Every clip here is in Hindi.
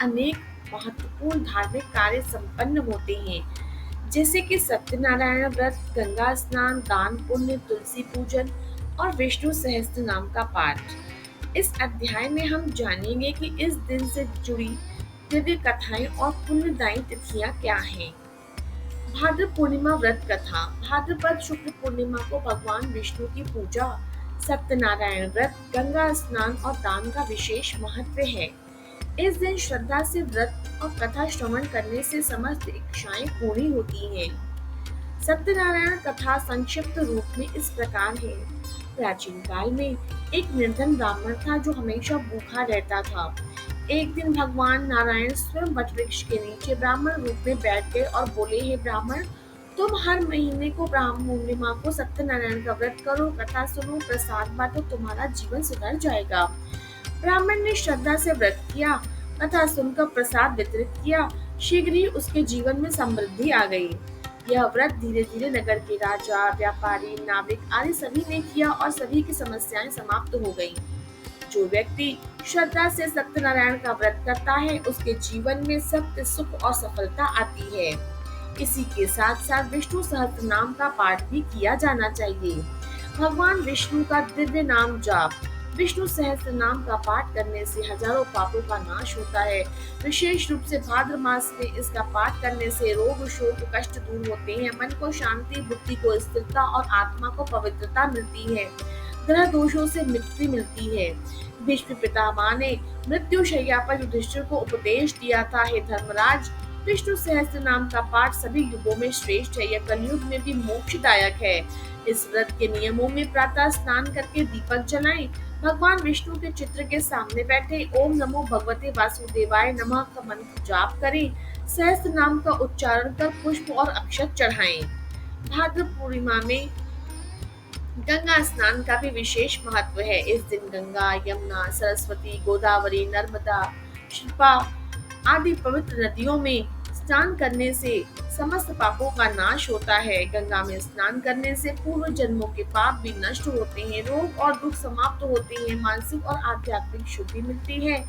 अनेक महत्वपूर्ण धार्मिक कार्य संपन्न होते हैं, जैसे कि सत्यनारायण व्रत, गंगा स्नान, दान पुण्य, तुलसी पूजन और विष्णु सहस्त्र नाम का पाठ। इस अध्याय में हम जानेंगे कि इस दिन से जुड़ी दिव्य कथाएं और पुण्यदायी तिथियां क्या हैं। भाद्र पूर्णिमा व्रत कथा। भाद्रपद शुक्ल पूर्णिमा को भगवान विष्णु की पूजा, सत्यनारायण व्रत, गंगा स्नान और दान का विशेष महत्व है। इस दिन श्रद्धा से व्रत और कथा श्रवण करने से समस्त इच्छाएं पूरी होती हैं। सत्यनारायण कथा संक्षिप्त रूप में इस प्रकार है। प्राचीन काल में एक निर्धन ब्राह्मण था जो हमेशा भूखा रहता था। एक दिन भगवान नारायण स्वयं वटवृक्ष के नीचे ब्राह्मण रूप में बैठ गए और बोले, हे ब्राह्मण, तुम हर महीने को ब्राह्मण पूर्णिमा को सत्यनारायण का व्रत करो, कथा सुनो, प्रसाद बांटो, तुम्हारा जीवन सुधर जाएगा। ब्राह्मण ने श्रद्धा से व्रत किया, कथा सुनकर प्रसाद वितरित किया। शीघ्र ही उसके जीवन में समृद्धि आ गई। यह व्रत धीरे धीरे नगर के राजा, व्यापारी, नाविक आदि सभी ने किया और सभी की समस्याएं समाप्त हो गईं। जो व्यक्ति श्रद्धा से सत्यनारायण का व्रत करता है, उसके जीवन में सत्य, सुख और सफलता आती है। इसी के साथ साथ विष्णु सहस्त्र नाम का पाठ भी किया जाना चाहिए। भगवान विष्णु का दिव्य नाम जाप। विष्णु सहस्त्र नाम का पाठ करने से हजारों पापों का नाश होता है। विशेष रूप से भाद्र मास में इसका पाठ करने से रोग, शोक, कष्ट दूर होते हैं, मन को शांति, बुद्धि को स्थिरता और आत्मा को पवित्रता मिलती है। ग्रह दोषों से मुक्ति मिलती है। भीष्म पितामह ने मृत्यु शैया पर युधिष्ठिर को उपदेश दिया था, हे धर्मराज, विष्णु सहस्त्र नाम का पाठ सभी युगों में श्रेष्ठ है। यह कलयुग में भी मोक्षदायक है। इस व्रत के नियमों में प्रातः स्नान करके दीपक जलाएं, भगवान विष्णु के चित्र के सामने बैठे ओम नमो भगवते वासुदेवाय नमः का मंत्र जाप करें, सहस्त्र नाम का उच्चारण कर पुष्प और अक्षत चढ़ाएं। भाद्र पूर्णिमा में गंगा स्नान का भी विशेष महत्व है। इस दिन गंगा, यमुना, सरस्वती, गोदावरी, नर्मदा, शिल्पा आदि पवित्र नदियों में स्नान करने से समस्त पापों का नाश होता है। गंगा में स्नान करने से पूर्व जन्मों के पाप भी नष्ट होते हैं, रोग और दुख समाप्त होते हैं, मानसिक और आध्यात्मिक शुद्धि मिलती है।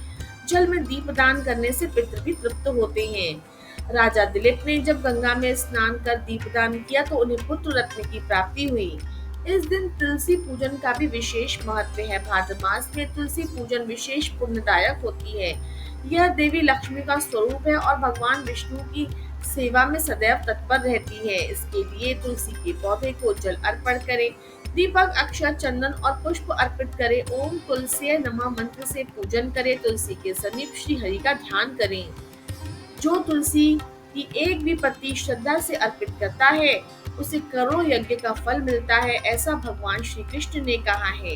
जल में दीपदान करने से पितृ भी तृप्त होते हैं। राजा दिलीप ने जब गंगा में स्नान कर दीपदान किया तो उन्हें पुत्र रत्न की प्राप्ति हुई। इस दिन तुलसी पूजन का भी विशेष महत्व है। भाद्र मास में तुलसी पूजन विशेष पुण्यदायक होती है। यह देवी लक्ष्मी का स्वरूप है और भगवान विष्णु की सेवा में सदैव तत्पर रहती है। इसके लिए तुलसी के पौधे को जल अर्पण करें, दीपक, अक्षत, चंदन और पुष्प अर्पित करें। ओम तुलसी नमः मंत्र से पूजन करें। तुलसी के समीप श्री हरि का ध्यान करें। जो तुलसी की एक भी पत्ती श्रद्धा से अर्पित करता है, उसे करोड़ों यज्ञ का फल मिलता है, ऐसा भगवान श्री कृष्ण ने कहा है।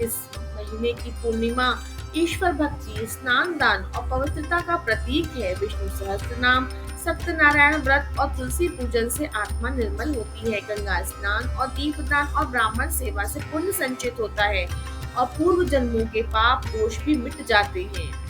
इस महीने की पूर्णिमा ईश्वर भक्ति, स्नान, दान और पवित्रता का प्रतीक है। विष्णु सहस्त्र नाम, सत्यनारायण व्रत और तुलसी पूजन से आत्मा निर्मल होती है। गंगा स्नान और दीपदान और ब्राह्मण सेवा से पुण्य संचित होता है और पूर्व जन्मों के पाप दोष भी मिट जाते हैं।